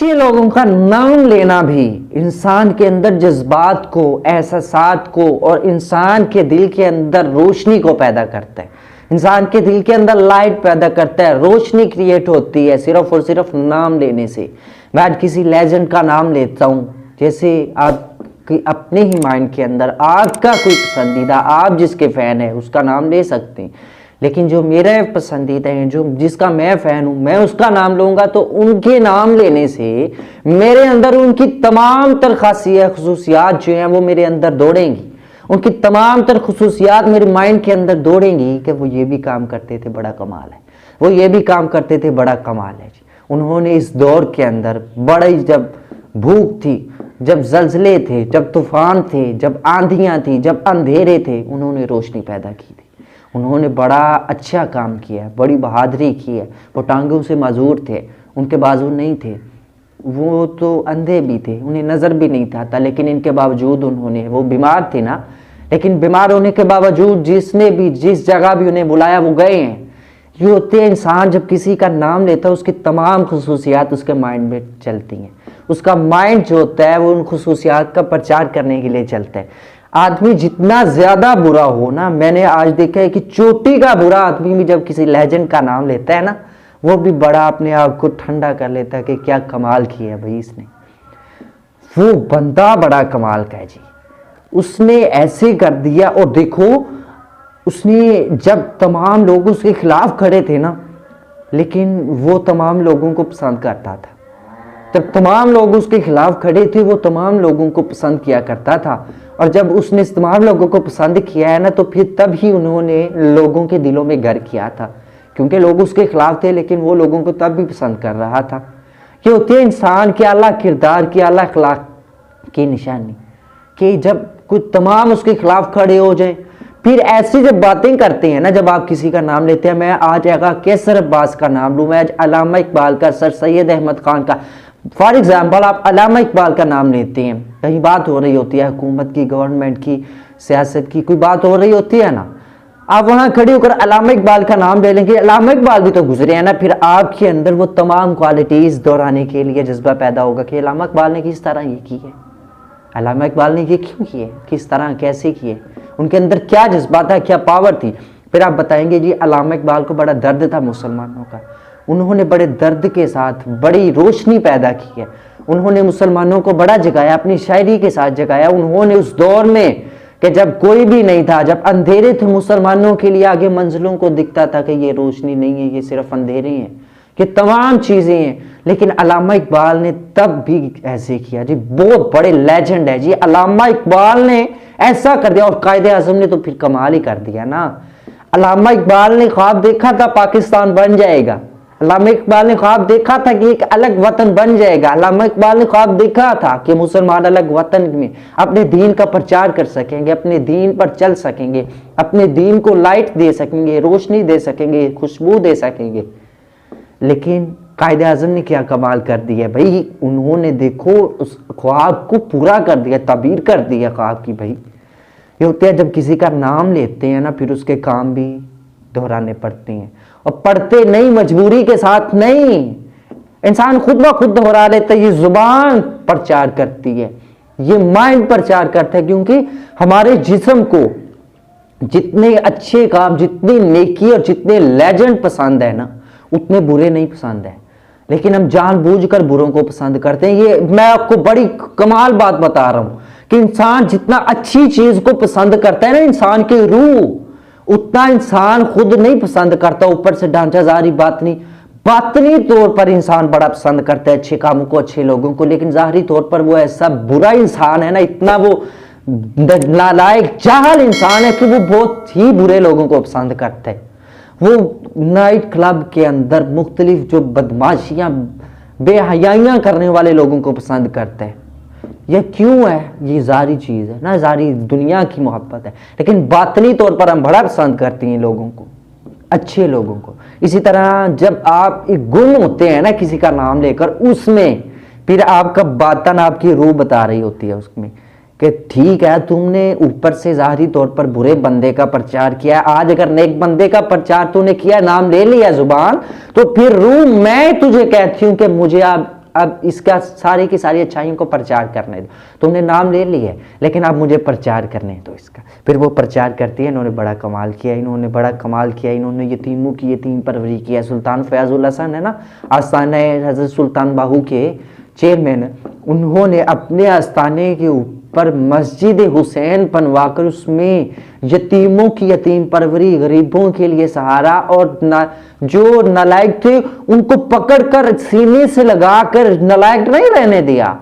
अच्छे लोगों का नाम लेना भी इंसान के अंदर जज्बात को, एहसासात को और इंसान के दिल के अंदर रोशनी को पैदा करता है। इंसान के दिल के अंदर लाइट पैदा करता है, रोशनी क्रिएट होती है सिर्फ और सिर्फ नाम लेने से। मैं आज किसी लेजेंड का नाम लेता हूँ, जैसे आप अपने ही माइंड के अंदर आपका कोई पसंदीदा, आप जिसके फैन है उसका नाम ले सकते हैं, लेकिन जो मेरे पसंदीदा हैं, जो जिसका मैं फ़ैन हूँ, मैं उसका नाम लूँगा तो उनके नाम लेने से मेरे अंदर उनकी तमाम तर खासियत खसूसियात जो हैं वो मेरे अंदर दौड़ेंगी। उनकी तमाम तर खसूसियात मेरे माइंड के अंदर दौड़ेंगी कि वो ये भी काम करते थे, बड़ा कमाल है, वो ये भी काम करते थे, बड़ा कमाल है जी। उन्होंने इस दौर के अंदर बड़ी, जब भूख थी, जब जल्जले थे, जब तूफान थे, जब आंधियाँ थी, जब अंधेरे थे, उन्होंने रोशनी पैदा की थी। उन्होंने बड़ा अच्छा काम किया, बड़ी बहादुरी की है। वो टांगों से माजूर थे, उनके बाजू नहीं थे, वो तो अंधे भी थे, उन्हें नज़र भी नहीं था, लेकिन इनके बावजूद उन्होंने, वो बीमार थे ना, लेकिन बीमार होने के बावजूद जिसने भी जिस जगह भी उन्हें बुलाया वो गए हैं। ये होते हैं इंसान जब किसी का नाम लेता है उसकी तमाम खसूसियात उसके माइंड में चलती हैं। उसका माइंड जो होता है वो उन खसूसियात का प्रचार करने के लिए चलता है। आदमी जितना ज्यादा बुरा हो ना, मैंने आज देखा है कि चोटी का बुरा आदमी भी जब किसी लेजेंड का नाम लेता है ना, वो भी बड़ा अपने आप को ठंडा कर लेता है कि क्या कमाल किया भाई इसने, वो बंदा बड़ा कमाल का है जी, उसने ऐसे कर दिया। और देखो उसने, जब तमाम लोग उसके खिलाफ खड़े थे ना, लेकिन वो तमाम लोगों को पसंद करता था। जब तमाम लोग उसके खिलाफ खड़े थे वो तमाम लोगों को पसंद किया करता था। और जब उसने तमाम लोगों को पसंद किया है ना, तो फिर तब ही उन्होंने लोगों के दिलों में घर किया था, क्योंकि लोग उसके खिलाफ थे लेकिन वो लोगों को तब भी पसंद कर रहा था। ये होती है इंसान के आला किरदार की, आला अखलाक की निशानी, कि जब कुछ तमाम उसके खिलाफ खड़े हो जाए, फिर ऐसी जब बातें करते हैं ना, जब आप किसी का नाम लेते हैं, मैं आज आगा कैसर अब्बास का नाम लूँ, मैं आज अल्लामा इकबाल का, सर सैयद अहमद खान का, फॉर एग्जाम्पल आप अल्लामा इकबाल का नाम लेते हैं, कहीं बात हो रही होती है हुकूमत की, गवर्नमेंट की, सियासत की, कोई बात हो रही होती है ना, आप वहां खड़े होकर अल्लामा इकबाल का नाम ले लेंगे, अल्लामा इकबाल भी तो गुजरे हैं ना, फिर आपके अंदर वो तमाम क्वालिटीज दोहराने के लिए जज्बा पैदा होगा कि अल्लामा इकबाल ने किस तरह ये की है, अल्लामा इकबाल ने ये क्यों किए, किस तरह कैसे किए, उनके अंदर क्या जज्बा था, क्या पावर थी। फिर आप बताएंगे जी अल्लामा इकबाल को बड़ा दर्द था मुसलमानों का, उन्होंने बड़े दर्द के साथ बड़ी रोशनी पैदा की है, उन्होंने मुसलमानों को बड़ा जगाया, अपनी शायरी के साथ जगाया। उन्होंने उस दौर में कि जब कोई भी नहीं था, जब अंधेरे थे, मुसलमानों के लिए आगे मंजिलों को दिखता था कि ये रोशनी नहीं है, ये सिर्फ अंधेरे हैं, कि तमाम चीज़ें हैं, लेकिन अल्लामा इकबाल ने तब भी ऐसे किया जी। बहुत बड़े लेजेंड है जी, अल्लामा इकबाल ने ऐसा कर दिया। और कायदे आज़म ने तो फिर कमाल ही कर दिया ना। अल्लामा इकबाल ने ख्वाब देखा था पाकिस्तान बन जाएगा, अल्लामा इकबाल ने ख्वाब देखा था कि एक अलग वतन बन जाएगा, अल्लामा इकबाल ने ख्वाब देखा था कि मुसलमान अलग वतन में अपने दीन का प्रचार कर सकेंगे, अपने दीन पर चल सकेंगे, अपने दीन को लाइट दे सकेंगे, रोशनी दे सकेंगे, खुशबू दे सकेंगे। लेकिन कायदे आज़म ने क्या कमाल कर दिया भाई, उन्होंने देखो उस ख्वाब को पूरा कर दिया, ताबीर कर दिया ख्वाब की। भाई ये होता है जब किसी का नाम लेते हैं ना, फिर उसके काम भी दोहराने पड़ते हैं, और पढ़ते नहीं, मजबूरी के साथ नहीं, इंसान खुद ब खुद दोहरा लेता है। ये जुबान प्रचार करती है, ये माइंड प्रचार करता है, क्योंकि हमारे जिस्म को जितने अच्छे काम, जितनी नेकी और जितने लेजेंड पसंद है ना, उतने बुरे नहीं पसंद है, लेकिन हम जानबूझकर बुरों को पसंद करते हैं। ये मैं आपको बड़ी कमाल बात बता रहा हूं कि इंसान जितना अच्छी चीज को पसंद करता है ना, इंसान की रूह, उतना इंसान खुद नहीं पसंद करता। ऊपर से ढांचाजारी बातनी तौर पर इंसान बड़ा पसंद करता है अच्छे कामों को, अच्छे लोगों को, लेकिन जाहरी तौर पर वो ऐसा बुरा इंसान है ना, इतना वो नालायक जाहल इंसान है कि वो बहुत ही बुरे लोगों को पसंद करता है। वो नाइट क्लब के अंदर मुख्तलिफ जो बदमाशियां, बेहयाइयां करने वाले लोगों को पसंद करता है। यह क्यों है? ये जारी चीज़ है ना, जारी दुनिया की मोहब्बत है, लेकिन बातनी तौर पर हम बड़ा पसंद करते हैं लोगों को, अच्छे लोगों को। इसी तरह जब आप एक गुम होते हैं ना किसी का नाम लेकर, उसमें फिर आपका बातन, आपकी रूह बता रही होती है उसमें कि ठीक है, तुमने ऊपर से जाहिरी तौर पर बुरे बंदे का प्रचार किया, आज अगर नेक बंदे का प्रचार तूने किया, नाम ले लिया जुबान, तो फिर रूह मैं तुझे कहती हूं कि मुझे आप अब इसका सारी की सारी अच्छाइयों को प्रचार करने दो। तुमने नाम ले लिया लेकिन अब मुझे प्रचार करने दो इसका। फिर वो प्रचार करती है, इन्होंने बड़ा कमाल किया, इन्होंने यतीमों की यतीम परवरी किया। सुल्तान फयाजुल हसन है ना, आस्थाना हज़रत सुल्तान बाहू के चेयरमैन, उन्होंने अपने आस्थाने के ऊपर मस्जिद हुसैन बनवाकर उसमें यतीमों की यतीम परवरी, गरीबों के लिए सहारा, और जो नालायक थे उनको पकड़कर सीने से लगाकर, नालायक नहीं रहने दिया,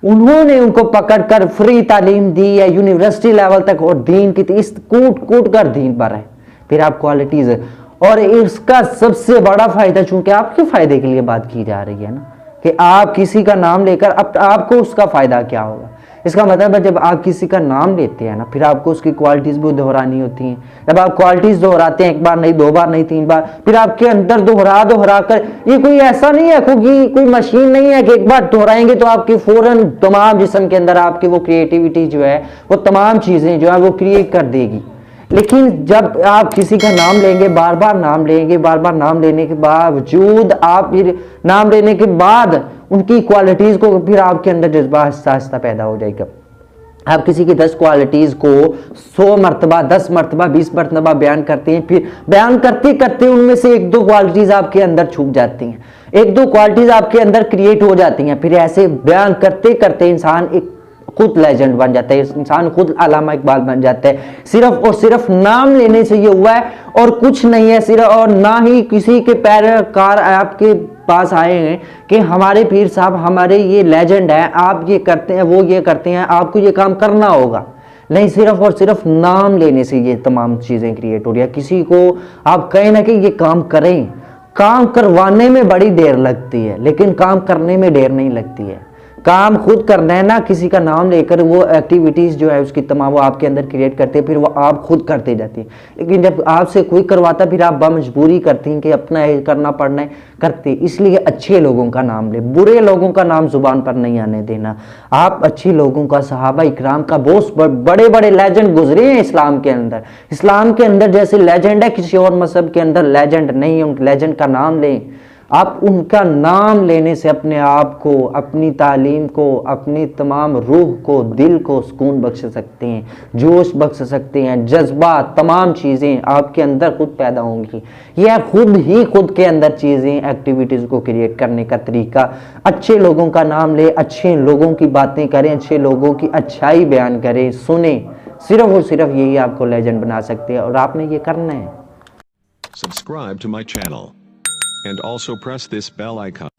उन्होंने उनको पकड़कर फ्री तालीम दी है यूनिवर्सिटी लेवल तक, और दीन की इस कूट कूट कर दीन पर है। फिर आप क्वालिटीज, और इसका सबसे बड़ा फायदा, चूंकि आपके फायदे के लिए बात की जा रही है ना, कि आप किसी का नाम लेकर अब आपको उसका फायदा क्या होगा। इसका मतलब है जब आप किसी का नाम लेते हैं ना, फिर आपको उसकी क्वालिटीज भी दोहरानी होती हैं। जब आप क्वालिटीज दोहराते हैं, एक बार नहीं, दो बार नहीं, तीन बार, फिर आपके अंदर दोहरा कर, ये कोई ऐसा नहीं है, कोई मशीन नहीं है कि एक बार दोहराएंगे तो आपकी फौरन तमाम जिस्म के अंदर आपकी वो क्रिएटिविटी जो है, वो तमाम चीजें जो है वो क्रिएट कर देगी। लेकिन जब आप किसी का नाम लेंगे, बार बार नाम लेंगे, बार बार नाम लेने के बावजूद, आप फिर नाम लेने के बाद उनकी क्वालिटीज को, फिर आपके अंदर जज्बा आहिस्ता आहिस्ता पैदा हो जाएगा। आप किसी की 10 क्वालिटीज को 100 मरतबा, 10 मरतबा, 20 मरतबा बयान करते हैं, फिर बयान करते करते उनमें से 1-2 क्वालिटीज आपके अंदर छुप जाती हैं, 1-2 क्वालिटीज आपके अंदर क्रिएट हो जाती हैं। फिर ऐसे बयान करते करते इंसान एक खुद लेजेंड बन जाता है, इंसान खुद अल्लामा इकबाल बन जाता है। सिर्फ और सिर्फ नाम लेने से ये हुआ है और कुछ नहीं है, सिर्फ और ना ही किसी के पैरकार आपके पास आए हैं कि हमारे पीर साहब हमारे ये लेजेंड है, आप ये करते हैं, वो ये करते हैं, आपको ये काम करना होगा। नहीं, सिर्फ और सिर्फ नाम लेने से ये तमाम चीजें क्रिएट हो रही है। किसी को आप कहें ना कि ये काम करें, काम करवाने में बड़ी देर लगती है लेकिन काम करने में देर नहीं लगती है। काम खुद करना है ना, किसी का नाम लेकर वो एक्टिविटीज जो है उसकी तमाम वो आपके अंदर क्रिएट करते हैं, फिर वो आप खुद करते जाती है। लेकिन जब आपसे कोई करवाता फिर आप बामजबूरी करती हैं कि अपना करना पड़ना है, करते। इसलिए अच्छे लोगों का नाम ले, बुरे लोगों का नाम जुबान पर नहीं आने देना। आप अच्छे लोगों का, सहाबा इकराम का, बहुत बड़े बड़े लेजेंड गुजरे हैं इस्लाम के अंदर। इस्लाम के अंदर जैसे लेजेंड है, किसी और मजहब के अंदर लेजेंड नहीं है। उन लेजेंड का नाम लें। आप उनका नाम लेने से अपने आप को, अपनी तालीम को, अपनी तमाम रूह को, दिल को सुकून बख्श सकते हैं, जोश बख्श सकते हैं, जज्बा, तमाम चीज़ें आपके अंदर खुद पैदा होंगी। यह खुद के अंदर चीज़ें, एक्टिविटीज़ को क्रिएट करने का तरीका। अच्छे लोगों का नाम ले, अच्छे लोगों की बातें करें, अच्छे लोगों की अच्छाई बयान करें, सुने। सिर्फ और सिर्फ यही आपको लेजेंड बना सकते हैं और आपने ये करना है। Subscribe to my channel and also press this bell icon.